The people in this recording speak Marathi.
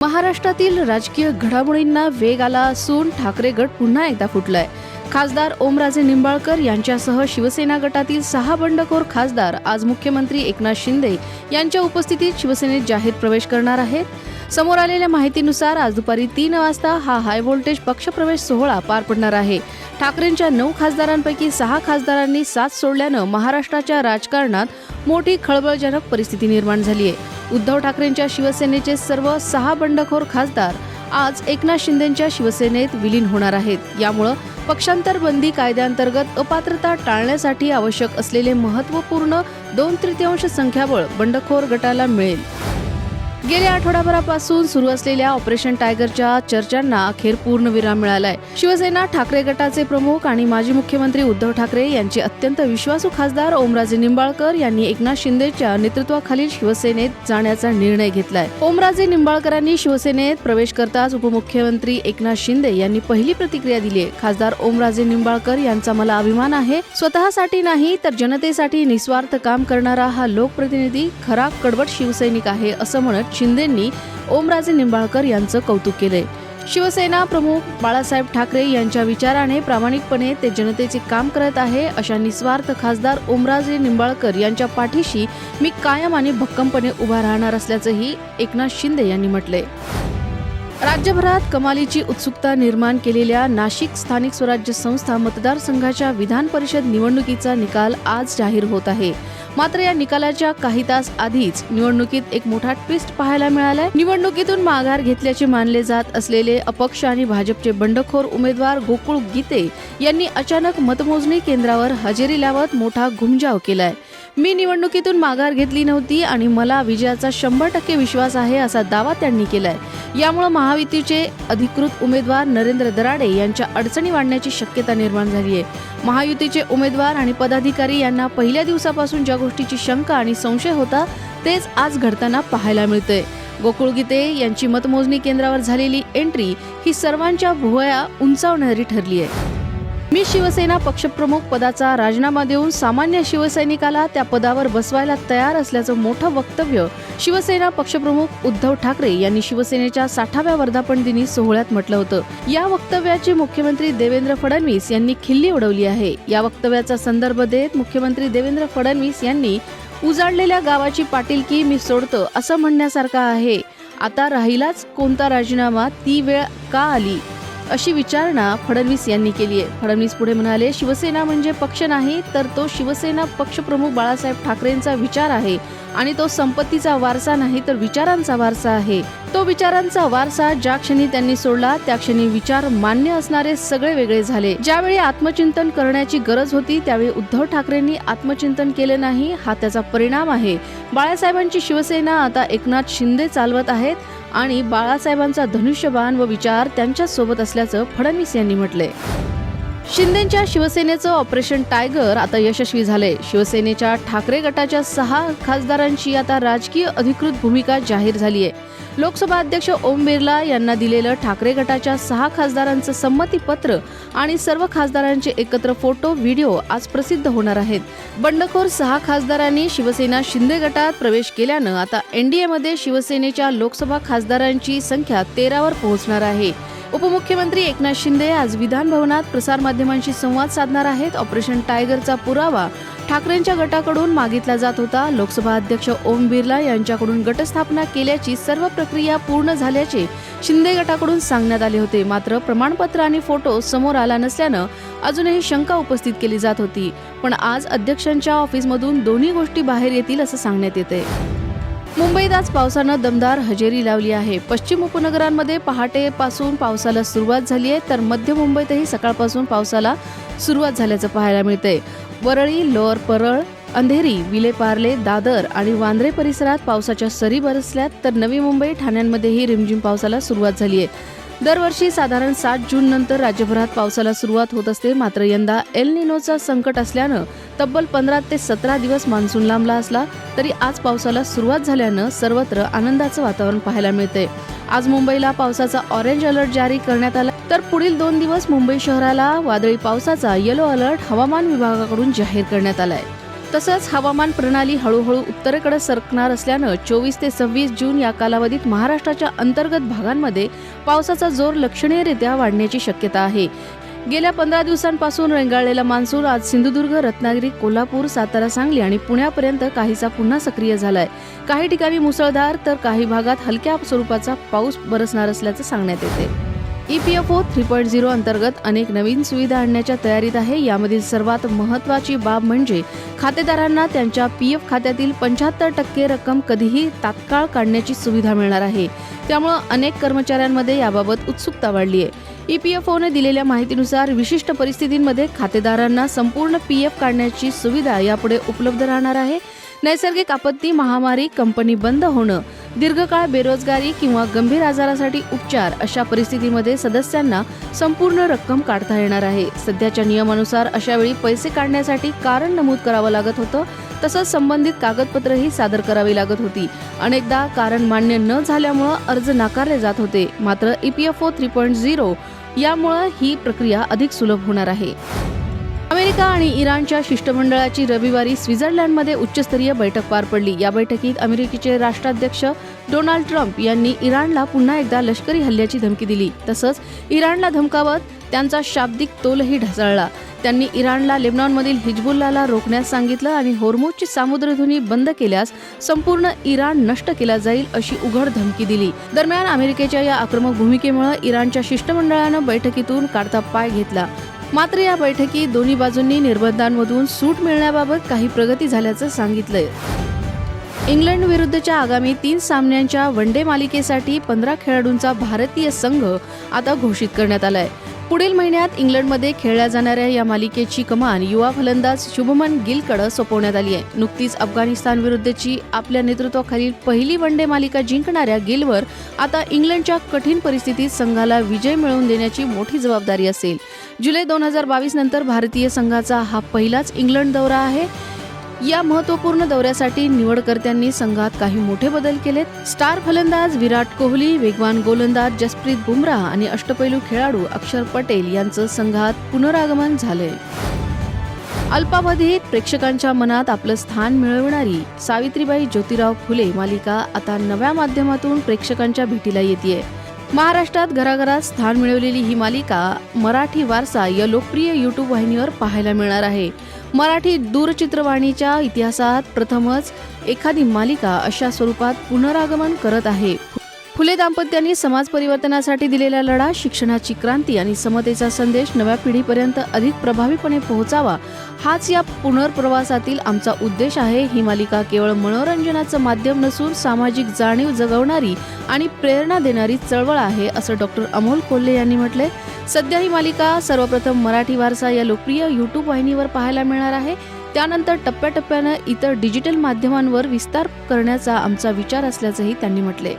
महाराष्ट्रातील राजकीय घडामोडींना वेग आला असून ठाकरे गट पुन्हा एकदा फुटलाय. खासदार ओमराजे निंबाळकर यांच्यासह शिवसेना गटातील 6 बंडखोर खासदार आज मुख्यमंत्री एकनाथ शिंदे यांच्या उपस्थितीत शिवसेनेत जाहीर प्रवेश करणार आहेत. समोर आलेल्या माहितीनुसार आज दुपारी 3 वाजता हा हाय व्होल्टेज पक्षप्रवेश सोहळा पार पडणार आहे. ठाकरेंच्या 9 खासदारांपैकी 6 खासदारांनी साथ सोडल्यानं महाराष्ट्राच्या राजकारणात मोठी खळबळजनक परिस्थिती निर्माण झाली आहे. उद्धव ठाकरेंच्या शिवसेनेचे सर्व 6 बंडखोर खासदार आज एकनाथ शिंदेंच्या शिवसेनेत विलीन होणार आहेत. यामुळे पक्षांतर बंदी कायद्याअंतर्गत अपात्रता टाळण्यासाठी आवश्यक असलेले महत्त्वपूर्ण 2/3 संख्याबळ बंडखोर गटाला मिळेल. गेल्या आठवडाभरापासून सुरू असलेल्या ऑपरेशन टायगरच्या चर्चांना अखेर पूर्णविराम मिळालाय. शिवसेना ठाकरे गटाचे प्रमुख आणि माजी मुख्यमंत्री उद्धव ठाकरे यांचे अत्यंत विश्वासू खासदार ओमराजे निंबाळकर यांनी एकनाथ शिंदेच्या नेतृत्वाखालील शिवसेनेत जाण्याचा निर्णय घेतलाय. ओमराजे निंबाळकरांनी शिवसेनेत प्रवेश करताच उपमुख्यमंत्री एकनाथ शिंदे यांनी पहिली प्रतिक्रिया दिली आहे. खासदार ओमराजे निंबाळकर यांचा मला अभिमान आहे. स्वतःसाठी नाही तर जनतेसाठी निस्वार्थ काम करणारा हा लोकप्रतिनिधी खरा कडवट शिवसैनिक आहे असं म्हणत शिंदेंनी ओमराजे निंबाळकर यांचं कौतुक केलंय. शिवसेना प्रमुख बाळासाहेब ठाकरे यांच्या विचाराने प्रामाणिकपणे ते जनतेचे काम करत आहे. अशा निस्वार्थ खासदार ओमराजे निंबाळकर यांच्या पाठीशी मी कायम आणि भक्कमपणे उभा राहणार असल्याचंही एकनाथ शिंदे यांनी म्हटलंय. राज्यभरात कमालीची उत्सुकता निर्माण केलेल्या नाशिक स्थानिक स्वराज्य संस्था मतदारसंघाच्या विधान परिषद निवडणुकीचा निकाल आज जाहीर होत आहे. मात्र या निकालाच्या काही तास आधीच निवडणुकीत एक मोठा ट्विस्ट पाहायला मिळालाय. निवडणुकीतून माघार घेतल्याचे मानले जात असलेले अपक्ष आणि भाजपचे बंडखोर उमेदवार गोकुळ गीते यांनी अचानक मतमोजणी केंद्रावर हजेरी लावत मोठा घुमजाव केलाय. मी निवडणुकीतून माघार घेतली नव्हती आणि मला विजयाचा 100% विश्वास आहे असा दावा त्यांनी केलाय. यामुळे महायुतीचे अधिकृत उमेदवार नरेंद्र दराडे यांच्या अडचणी वाढण्याची शक्यता निर्माण झाली आहे. महायुतीचे उमेदवार आणि पदाधिकारी यांना पहिल्या दिवसापासून ज्या गोष्टीची शंका आणि संशय होता तेच आज घडताना पाहायला मिळतंय. गोकुळ गीते यांची मतमोजणी केंद्रावर झालेली एंट्री ही सर्वांच्या भुवया उंचावणारी ठरली आहे. मी शिवसेना पक्षप्रमुख पदाचा राजीनामा देऊन सामान्य शिवसैनिकाला त्या पदावर बसवायला तयार असल्याचं मोठं वक्तव्य शिवसेना पक्षप्रमुख उद्धव ठाकरे यांनी शिवसेनेच्या 60व्या वर्धापन दिनी सोहळ्यात म्हटलं होतं. या वक्तव्याची मुख्यमंत्री देवेंद्र फडणवीस यांनी खिल्ली उडवली आहे. या वक्तव्याचा संदर्भ देत मुख्यमंत्री देवेंद्र फडणवीस यांनी उजाडलेल्या गावाची पाटीलकी मी सोडतो असं म्हणण्यासारखं आहे. आता राहिलाच कोणता राजीनामा, ती वेळ का आली अशी विचारणा फडणवीस यांनी केली आहे. फडणवीस पुढे म्हणाले, शिवसेना म्हणजे पक्ष नाही तर तो शिवसेना पक्षप्रमुख बाळासाहेब ठाकरेंचा विचार आहे आणि तो संपत्तीचा वारसा नाही तर विचारांचा वारसा आहे. तो विचारांचा वारसा ज्या क्षणी त्यांनी सोडला त्या क्षणी विचार मान्य असणारे सगळे वेगळे झाले. ज्यावेळी आत्मचिंतन करण्याची गरज होती त्यावेळी उद्धव ठाकरेंनी आत्मचिंतन केले नाही. हा त्याचा परिणाम आहे. बाळासाहेबांची शिवसेना आता एकनाथ शिंदे चालवत आहेत आणि बाळासाहेबांचा धनुष्यबाण व विचार त्यांच्या सोबत असल्याचं फडणवीस यांनी म्हटलंय. शिंदेच्या शिवसेनेचं ऑपरेशन टायगर आता यशस्वी झालंय. शिवसेनेच्या ठाकरे गटाच्या 6 खासदारांची आता राजकीय अधिकृत भूमिका जाहीर झाली आहे. लोकसभा अध्यक्ष ओम बिर्ला यांना दिलेलं ठाकरे गटाच्या 6 खासदारांचं संमतीपत्र आणि सर्व खासदारांचे एकत्र फोटो व्हिडिओ आज प्रसिद्ध होणार आहेत. बंडखोर 6 खासदारांनी शिवसेना शिंदे गटात प्रवेश केल्यानं आता एनडीएमध्ये शिवसेनेच्या लोकसभा खासदारांची संख्या 13 वर पोहोचणार आहे. उपमुख्यमंत्री एकनाथ शिंदे आज विधान भवनात प्रसारमाध्यमांशी संवाद साधणार आहेत. ऑपरेशन टायगरचा पुरावा ठाकरेंच्या गटाकडून मागितला जात होता. लोकसभा अध्यक्ष ओम बिर्ला यांच्याकडून गटस्थापना केल्याची सर्व प्रक्रिया पूर्ण झाल्याचे शिंदे गटाकडून सांगण्यात आले होते. मात्र प्रमाणपत्र आणि फोटो समोर आला नसल्यानं अजूनही शंका उपस्थित केली जात होती. पण आज अध्यक्षांच्या ऑफिसमधून दोन्ही गोष्टी बाहेर येतील असं सांगण्यात येते. मुंबईत आज पावसानं दमदार हजेरी लावली आहे. पश्चिम उपनगरांमध्ये पहाटेपासून पावसाला सुरुवात झाली आहे तर मध्य मुंबईतही सकाळपासून पावसाला सुरुवात झाल्याचं पाहायला मिळतंय. वरळी, लोअर परळ, अंधेरी, विलेपार्ले, दादर आणि वांद्रे परिसरात पावसाच्या सरी बरसल्यात तर नवी मुंबई, ठाण्यामध्येही रिमझिम पावसाला सुरुवात झाली आहे. दरवर्षी साधारण 7 जून नंतर राज्यभरात पावसाला सुरुवात होत असते. मात्र यंदा एल निनोचा संकट असल्यानं तब्बल 15 ते 17 दिवस मान्सून लांबला असला तरी आज पावसाला सुरुवात झाल्यानं सर्वत्र आनंदाचं वातावरण पाहायला मिळते. आज मुंबईला पावसाचा ऑरेंज अलर्ट जारी करण्यात आला तर पुढील 2 दिवस मुंबई शहराला वादळी पावसाचा येलो अलर्ट हवामान विभागाकडून जाहीर करण्यात आलाय. तसंच हवामान प्रणाली हळूहळू उत्तरेकडे सरकणार असल्यानं 24 ते 26 जून या कालावधीत महाराष्ट्राच्या अंतर्गत भागांमध्ये पावसाचा जोर लक्षणीयरित्या वाढण्याची शक्यता आहे. गेल्या 15 दिवसांपासून रेंगाळलेला मान्सून आज सिंधुदुर्ग, रत्नागिरी, कोल्हापूर, सातारा, सांगली आणि पुण्यापर्यंत काहीसा पुन्हा सक्रिय झालाय. काही ठिकाणी मुसळधार तर काही भागात हलक्या स्वरूपाचा पाऊस बरसणार असल्याचं सांगण्यात येते. EPFO 3.0 अंतर्गत अनेक नवीन सुविधा आणण्याच्या तयारीत आहे. यामधील सर्वात महत्त्वाची बाब म्हणजे खातेदारांना त्यांच्या PF खात्यातील 75% रक्कम कधीही तात्काळ काढण्याची सुविधा मिळणार आहे. त्यामुळे अनेक कर्मचाऱ्यांमध्ये याबाबत उत्सुकता वाढली आहे. EPFOने दिलेल्या माहितीनुसार विशिष्ट परिस्थितींमध्ये खातेदारांना संपूर्ण PF काढण्याची सुविधा यापुढे उपलब्ध राहणार आहे. नैसर्गिक आपत्ती, महामारी, कंपनी बंद होणं, दीर्घकाळ बेरोजगारी किंवा गंभीर आजारासाठी उपचार अशा परिस्थितीमध्ये सदस्यांना संपूर्ण रक्कम काढता येणार आहे. सध्याच्या नियमानुसार अशा वेळी पैसे काढण्यासाठी कारण नमूद करावं लागत होतं. तसंच संबंधित कागदपत्रही सादर करावी लागत होती. अनेकदा कारण मान्य न झाल्यामुळं अर्ज नाकारले जात होते. मात्र EPFO 3.0 यामुळे ही प्रक्रिया अधिक सुलभ होणार आहे. अमेरिका आणि इराणच्या शिष्टमंडळाची रविवारी स्वित्झर्लंडमध्ये उच्चस्तरीय बैठक पार पडली. या बैठकीत अमेरिकेचे राष्ट्राध्यक्ष डोनाल्ड ट्रम्प यांनी इराणला पुन्हा एकदा लष्करी हल्ल्याची धमकी दिली. तसंच इराणला धमकावत त्यांचा शाब्दिक तोलही ढासळला. त्यांनी इराणला लेबनॉनमधील हिजबुल्लाला रोखण्यास सांगितलं आणि होर्मुझची सामुद्रधुनी बंद केल्यास संपूर्ण इराण नष्ट केला जाईल अशी उघड धमकी दिली. दरम्यान अमेरिकेच्या या आक्रमक भूमिकेमुळे इराणच्या शिष्टमंडळानं बैठकीतून काढता पाय घेतला. मात्र या बैठकीत दोन्ही बाजूंनी निर्बंधांमधून सूट मिळण्याबाबत काही प्रगती झाल्याचं सांगितलंय. इंग्लंड विरुद्धच्या आगामी 3 सामन्यांच्या वनडे मालिकेसाठी 15 खेळाडूंचा भारतीय संघ आता घोषित करण्यात आलाय. पुढील महिन्यात इंग्लंडमध्ये खेळल्या जाणाऱ्या या मालिकेची कमान युवा फलंदाज शुभमन गिलकडे सोपवण्यात आली आहे. नुकतीच अफगाणिस्तान विरुद्धची आपल्या नेतृत्वाखालील पहिली वनडे मालिका जिंकणाऱ्या गिलवर आता इंग्लंडच्या कठीण परिस्थितीत संघाला विजय मिळवून देण्याची मोठी जबाबदारी असेल. जुलै 2022 नंतर भारतीय संघाचा हा पहिलाच इंग्लंड दौरा आहे. या महत्त्वपूर्ण दौऱ्यासाठी निवडकर्त्यांनी संघात काही मोठे बदल केलेत. स्टार फलंदाज विराट कोहली, वेगवान गोलंदाज जसप्रीत बुमराह आणि अष्टपैलू खेळाडू अक्षर पटेल यांचं संघात पुनरागमन झालंय. अल्पावधीत प्रेक्षकांच्या मनात आपलं स्थान मिळवणारी सावित्रीबाई ज्योतिराव फुले मालिका आता नव्या माध्यमातून प्रेक्षकांच्या भेटीला येतेय. महाराष्ट्रात घराघरात स्थान मिळवलेली ही मालिका मराठी वारसा या लोकप्रिय YouTube वाहिनीवर पाहायला मिळणार आहे. मराठी दूरचित्रवाणीच्या इतिहासात प्रथमच एखादी मालिका अशा स्वरूपात पुनरागमन करत आहे. फुले दाम्पत्यांनी समाज परिवर्तनासाठी दिलेला लढा, शिक्षणाची क्रांती आणि समतेचा संदेश नव्या पिढीपर्यंत अधिक प्रभावीपणे पोहोचावा हाच या पुनर्प्रवासातील आमचा उद्देश आहे. ही मालिका केवळ मनोरंजनाचं माध्यम नसून सामाजिक जाणीव जगवणारी आणि प्रेरणा देणारी चळवळ आहे, असं डॉक्टर अमोल कोल्हे यांनी म्हटलंय. सध्या ही मालिका सर्वप्रथम मराठी वारसा या लोकप्रिय YouTube वाहिनीवर पाहायला मिळणार आहे. त्यानंतर टप्प्याटप्प्यानं इतर डिजिटल माध्यमांवर विस्तार करण्याचा आमचा विचार असल्याचंही त्यांनी म्हटलंय.